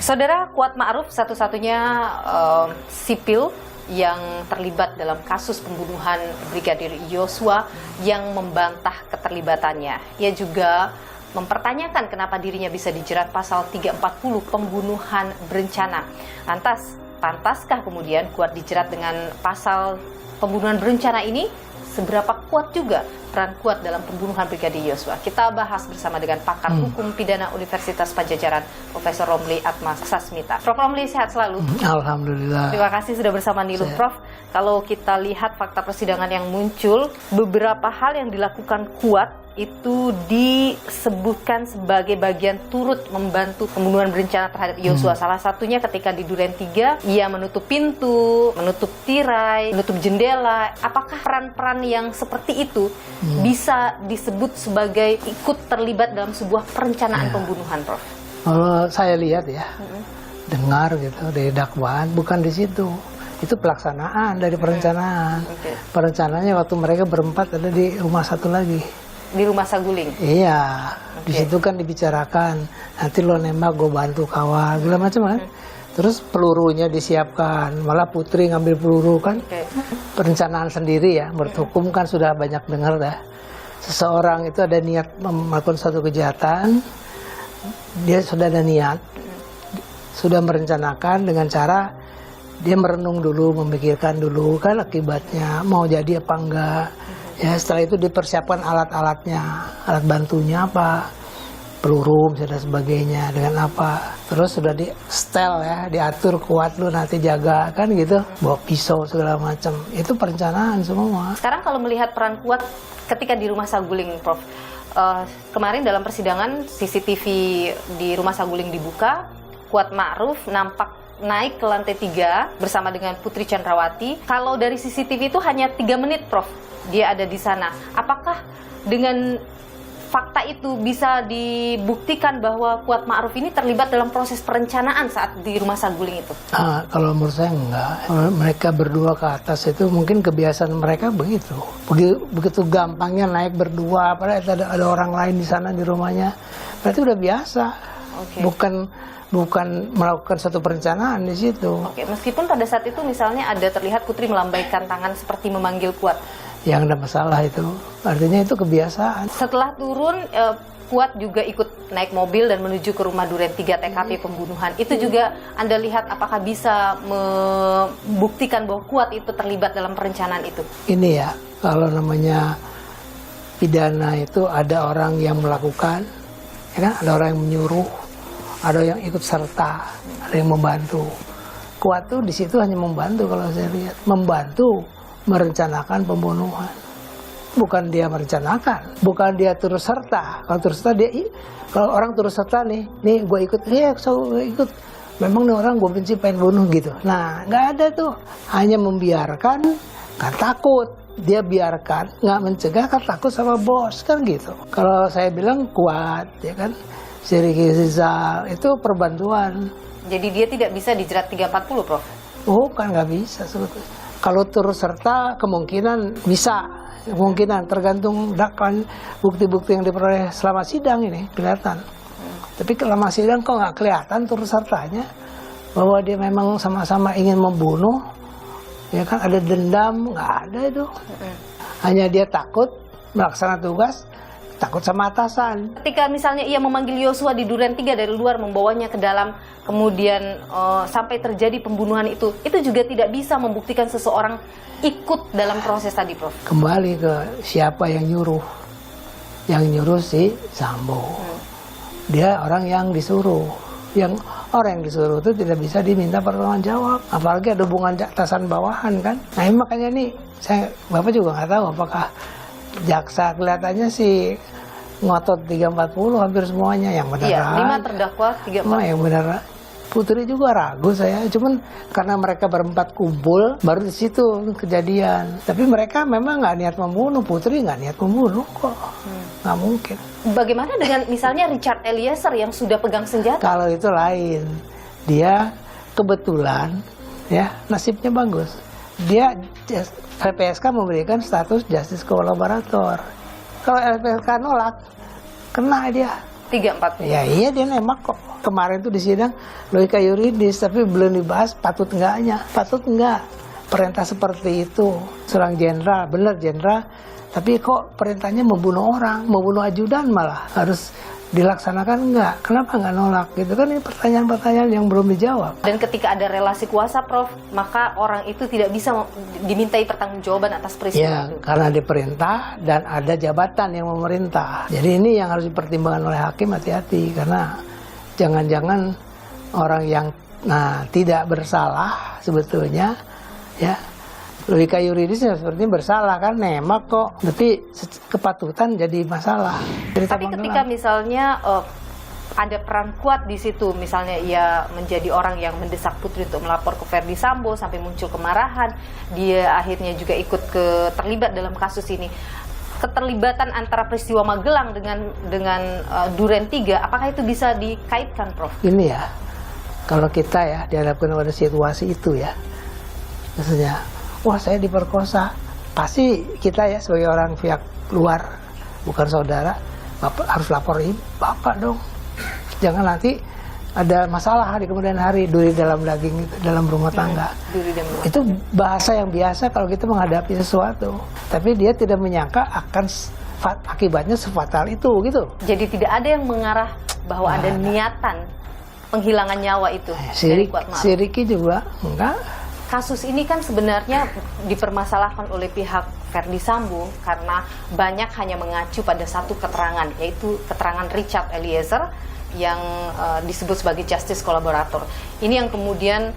Saudara, Kuat Ma'ruf satu-satunya sipil yang terlibat dalam kasus pembunuhan Brigadir Yosua yang membantah keterlibatannya. Ia juga mempertanyakan kenapa dirinya bisa dijerat pasal 340 pembunuhan berencana. Lantas, pantaskah kemudian Kuat dijerat dengan pasal pembunuhan berencana ini? Seberapa kuat juga peran Kuat dalam pembunuhan Brigadir Yosua? Kita bahas bersama dengan pakar hukum pidana Universitas Padjadjaran, Profesor Romli Atma Sasmita. Prof. Romli, sehat selalu? Alhamdulillah. Terima kasih sudah bersama Niluh. Prof, kalau kita lihat fakta persidangan yang muncul, beberapa hal yang dilakukan Kuat itu disebutkan sebagai bagian turut membantu pembunuhan berencana terhadap Yosua. Salah satunya ketika di Duren 3, ia menutup pintu, menutup tirai, menutup jendela. Apakah peran-peran yang seperti itu bisa disebut sebagai ikut terlibat dalam sebuah perencanaan pembunuhan, Prof? Kalau saya lihat ya, dengar gitu dari dakwaan, bukan di situ. Itu pelaksanaan dari perencanaan. Perencanaannya waktu mereka berempat ada di rumah satu lagi. Di rumah Saguling? Iya, di situ kan dibicarakan, nanti lo nembak gue bantu kawal, segala macam kan. Terus pelurunya disiapkan, malah Putri ngambil peluru kan. Perencanaan sendiri ya, menurut hukum kan sudah banyak dengar dah. Seseorang itu ada niat melakukan suatu kejahatan, dia sudah ada niat, sudah merencanakan dengan cara dia merenung dulu, memikirkan dulu kan akibatnya, mau jadi apa enggak. Ya, setelah itu dipersiapkan alat-alatnya, alat bantunya apa, peluru dan sebagainya, dengan apa. Terus sudah di setel ya, diatur Kuat lu nanti jaga kan gitu, bawa pisau segala macam. Itu perencanaan semua. Sekarang kalau melihat peran Kuat ketika di rumah Saguling, Prof, kemarin dalam persidangan CCTV di rumah Saguling dibuka, Kuat Ma'ruf nampak naik ke lantai 3 bersama dengan Putri Chandrawati. Kalau dari CCTV itu hanya 3 menit, Prof, dia ada di sana. Apakah dengan fakta itu bisa dibuktikan bahwa Kuat Ma'ruf ini terlibat dalam proses perencanaan saat di rumah Saguling itu? Kalau menurut saya enggak. Kalau mereka berdua ke atas itu mungkin kebiasaan mereka begitu. Begitu gampangnya naik berdua, padahal ada orang lain di sana di rumahnya. Berarti udah biasa. Bukan melakukan satu perencanaan di situ. Meskipun pada saat itu misalnya ada terlihat Putri melambaikan tangan seperti memanggil Kuat. Yang ada masalah itu, artinya itu kebiasaan. Setelah turun, Kuat juga ikut naik mobil dan menuju ke rumah Duren 3 TKP pembunuhan. Itu juga Anda lihat apakah bisa membuktikan bahwa Kuat itu terlibat dalam perencanaan itu? Ini ya, kalau namanya pidana itu ada orang yang melakukan, ya kan? Ada orang yang menyuruh, ada yang ikut serta, ada yang membantu. Kuat tuh di situ hanya membantu kalau saya lihat, membantu merencanakan pembunuhan. Bukan dia merencanakan, bukan dia turut serta. Kalau turut serta kalau orang turut serta nih gue ikut, gue ikut. Memang nih orang gue benci pengen bunuh gitu. Nah, nggak ada tuh. Hanya membiarkan, kan takut. Dia biarkan, nggak mencegah kan takut sama bos kan gitu. Kalau saya bilang Kuat, ya kan, si Ricky Rizal itu perbantuan. Jadi dia tidak bisa dijerat 340, Prof? Bukan, nggak bisa sebetulnya. Kalau turut serta kemungkinan bisa, kemungkinan tergantung dakwaan, bukti-bukti yang diperoleh selama sidang ini kelihatan. Tapi selama sidang kok nggak kelihatan turut sertanya bahwa dia memang sama-sama ingin membunuh, ya kan, ada dendam, nggak ada itu. Hanya dia takut melaksanakan tugas, takut sama atasan. Ketika misalnya ia memanggil Yosua di Duren 3 dari luar, membawanya ke dalam, kemudian sampai terjadi pembunuhan itu juga tidak bisa membuktikan seseorang ikut dalam proses tadi, Prof? Kembali ke siapa yang nyuruh. Yang nyuruh si Sambo. Dia orang yang disuruh. Orang yang disuruh itu tidak bisa diminta pertanggungjawab. Apalagi ada hubungan atasan bawahan kan. Nah ini makanya nih, Bapak juga nggak tahu apakah jaksa kelihatannya sih ngotot 340 hampir semuanya yang benar. Iya, 5 terdakwa 340. Yang benar. Putri juga ragu saya, cuman karena mereka berempat kumpul baru di situ kejadian. Tapi mereka memang nggak niat membunuh, Putri nggak niat membunuh kok, nggak mungkin. Bagaimana dengan misalnya Richard Eliezer yang sudah pegang senjata? Kalau itu lain, dia kebetulan ya nasibnya bagus. Dia LPSK memberikan status justice collaborator. Kalau LPSK nolak, kena dia. 340. Ya iya, dia nembak kok. Kemarin tuh di sidang logika yuridis, tapi belum dibahas patut enggaknya. Patut enggak perintah seperti itu. Seorang jenderal, bener jenderal, tapi kok perintahnya membunuh orang, membunuh ajudan malah harus dilaksanakan enggak? Kenapa enggak nolak? Gitu kan, ini pertanyaan-pertanyaan yang belum dijawab. Dan ketika ada relasi kuasa, Prof, maka orang itu tidak bisa dimintai pertanggungjawaban atas peristiwa Ya, itu. karena diperintah dan ada jabatan yang memerintah. Jadi ini yang harus dipertimbangkan oleh hakim, hati-hati, karena jangan-jangan orang yang tidak bersalah sebetulnya, ya logika yuridisnya sepertinya bersalah kan, nembak kok, berarti kepatutan jadi masalah. Tapi ketika misalnya ada peran kuat di situ, misalnya ia menjadi orang yang mendesak Putri untuk melapor ke Verdi Sambo sampai muncul kemarahan, dia akhirnya juga ikut terlibat dalam kasus ini. Keterlibatan antara peristiwa Magelang dengan Duren 3, apakah itu bisa dikaitkan, Prof? Ini ya, kalau kita ya dihadapkan pada situasi itu ya, maksudnya, wah saya diperkosa, pasti kita ya sebagai orang pihak luar, bukan saudara, Bapak harus laporin Bapak dong. Jangan nanti ada masalah di kemudian hari, duri dalam daging itu, dalam rumah tangga. Itu bahasa yang biasa kalau kita menghadapi sesuatu. Tapi dia tidak menyangka akan akibatnya sefatal itu gitu. Jadi tidak ada yang mengarah bahwa ada niatan penghilangan nyawa itu dari Kuatma'ruf. Si Ricky juga enggak. Kasus ini kan sebenarnya dipermasalahkan oleh pihak Verdi Sambo karena banyak hanya mengacu pada satu keterangan, yaitu keterangan Richard Eliezer yang disebut sebagai justice collaborator. Ini yang kemudian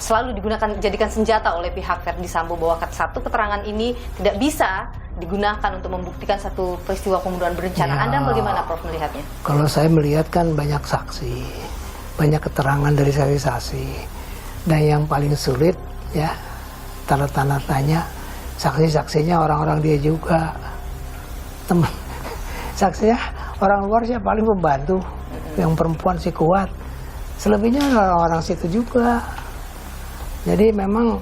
selalu jadikan senjata oleh pihak Verdi Sambo, bahwa satu keterangan ini tidak bisa digunakan untuk membuktikan satu peristiwa pembunuhan berencana. Ya, Anda bagaimana, Prof, melihatnya? Kalau saya melihat kan banyak saksi, banyak keterangan dari saksi-saksi. Dan yang paling sulit ya, tanda tanya, saksi-saksinya orang-orang dia juga, teman saksinya orang luar sih paling membantu, yang perempuan sih kuat, selebihnya orang-orang situ juga. Jadi memang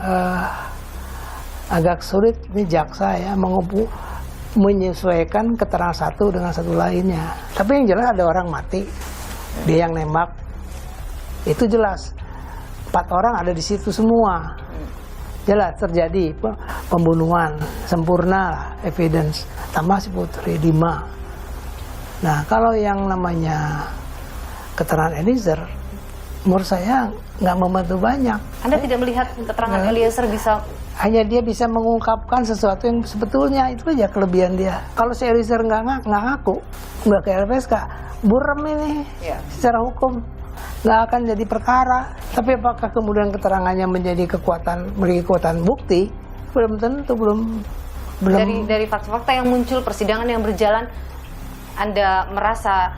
agak sulit nih jaksa ya menyesuaikan keterangan satu dengan satu lainnya. Tapi yang jelas ada orang mati, dia yang nembak, itu jelas. 4 orang ada di situ semua, jelas terjadi pembunuhan, sempurna evidence, tambah si Putri 5. Nah kalau yang namanya keterangan Eliezer, menurut saya nggak membantu banyak. Anda tidak melihat keterangan Eliezer bisa? Hanya dia bisa mengungkapkan sesuatu yang sebetulnya, itu aja kelebihan dia. Kalau si Eliezer nggak ngaku, nggak ke LPSK, buram ini ya, secara hukum nggak akan jadi perkara. Tapi apakah kemudian keterangannya memiliki kekuatan bukti? Belum tentu, belum. Dari fakta-fakta yang muncul, persidangan yang berjalan, Anda merasa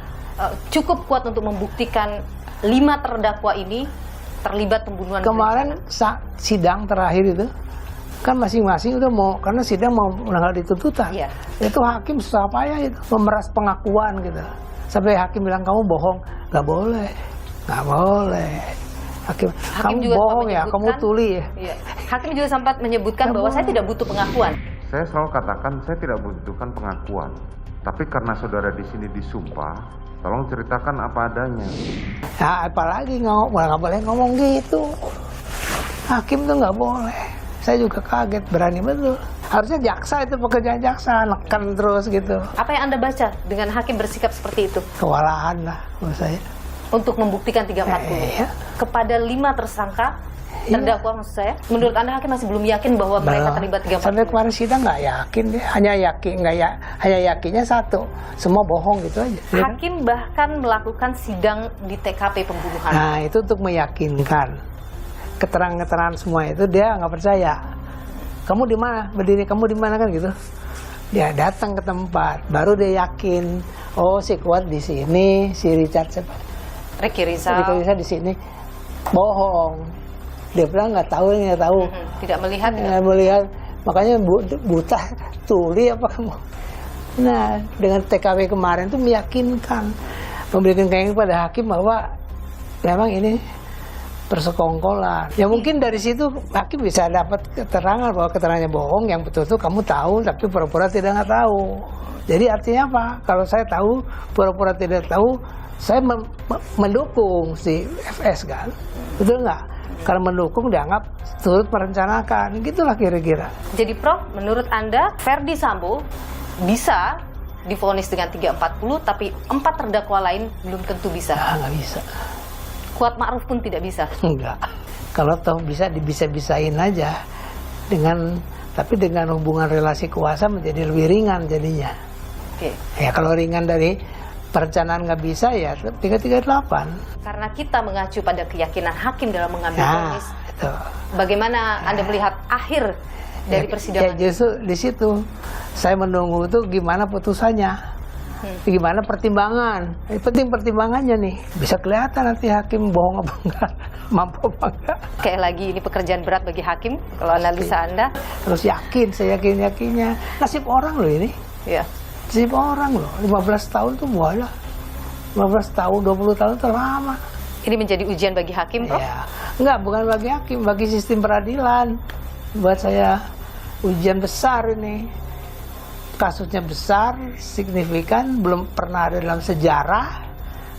cukup kuat untuk membuktikan 5 terdakwa ini terlibat pembunuhan kemarin berencana? Sidang terakhir itu kan masing-masing udah mau, karena sidang mau menanggal tuntutan. Ya. Itu hakim susah payah itu memeras pengakuan gitu. Sampai hakim bilang kamu bohong, nggak boleh. Hakim kamu juga bohong ya, kamu tuli ya. Iya. Hakim juga sempat menyebutkan bahwa saya tidak butuh pengakuan. Saya selalu katakan saya tidak membutuhkan pengakuan. Tapi karena saudara di sini disumpah, tolong ceritakan apa adanya. Nah, apalagi nggak boleh ngomong gitu. Hakim tuh nggak boleh. Saya juga kaget, berani betul. Harusnya jaksa, itu pekerjaan jaksa, neken terus gitu. Apa yang Anda baca dengan hakim bersikap seperti itu? Kewalahan lah menurut saya. Untuk membuktikan 340 Iya. kepada 5 tersangka terdakwa, maksud saya. Menurut Anda hakim masih belum yakin bahwa mereka terlibat 340? Sampai kemarin sidang nggak yakin deh, hanya yakinnya satu, semua bohong gitu aja. Hakim bahkan melakukan sidang di TKP pembunuhan. Nah itu untuk meyakinkan keterangan semua itu, dia nggak percaya. Kamu di mana berdiri, kamu di mana kan gitu. Dia datang ke tempat, baru dia yakin. Oh si Kuat di sini, si Richard Ricky Rizal di sini, bohong. Dia bilang nggak tahu. Tidak melihat. Nggak melihat, makanya buta tuli apa kamu. Nah dengan TKW kemarin tuh meyakinkan, memberikan keinginan pada hakim bahwa memang ini persekongkolan. Ya mungkin dari situ hakim bisa dapat keterangan bahwa keterangannya bohong, yang betul-betul kamu tahu tapi pura-pura nggak tahu. Jadi artinya apa? Kalau saya tahu, pura-pura tidak tahu, saya mendukung si FS kan, betul nggak? Kalau mendukung dianggap turut merencanakan, gitulah kira-kira. Jadi Prof, menurut Anda Ferdi Sambo bisa divonis dengan 340, tapi 4 terdakwa lain belum tentu bisa. Ya, nggak bisa. Kuat Ma'ruf pun tidak bisa. Enggak. Kalau toh bisa dibisa-bisain aja tapi dengan hubungan relasi kuasa menjadi lebih ringan jadinya. Oke. Ya kalau ringan dari perencanaan nggak bisa ya 338. Karena kita mengacu pada keyakinan hakim dalam mengambil Ya, vonis. itu. Bagaimana Anda melihat akhir dari persidangan? Ya justru di situ saya menunggu itu gimana putusannya. Gimana pertimbangan? Penting pertimbangannya nih. Bisa kelihatan nanti hakim bohong apa enggak, mampu apa enggak. Kayak lagi ini pekerjaan berat bagi hakim kalau analisa Anda. Terus saya yakinnya. Nasib orang loh ini. Ya. Nasib orang loh. 15 tahun tuh boleh. 15 tahun, 20 tahun itu lama. Ini menjadi ujian bagi hakim, Prof? Ya. Enggak, bukan bagi hakim, bagi sistem peradilan. Buat saya ujian besar ini. Kasusnya besar, signifikan, belum pernah ada dalam sejarah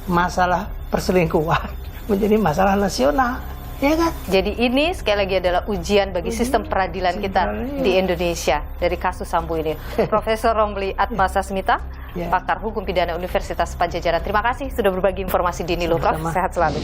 masalah perselingkuhan menjadi masalah nasional, ya kan? Jadi ini sekali lagi adalah ujian bagi sistem peradilan kita di Indonesia dari kasus Sambo ini. Profesor Romli Atmasasmita, pakar hukum pidana Universitas Padjadjaran. Terima kasih sudah berbagi informasi di Nilo, Prof. Sehat selalu.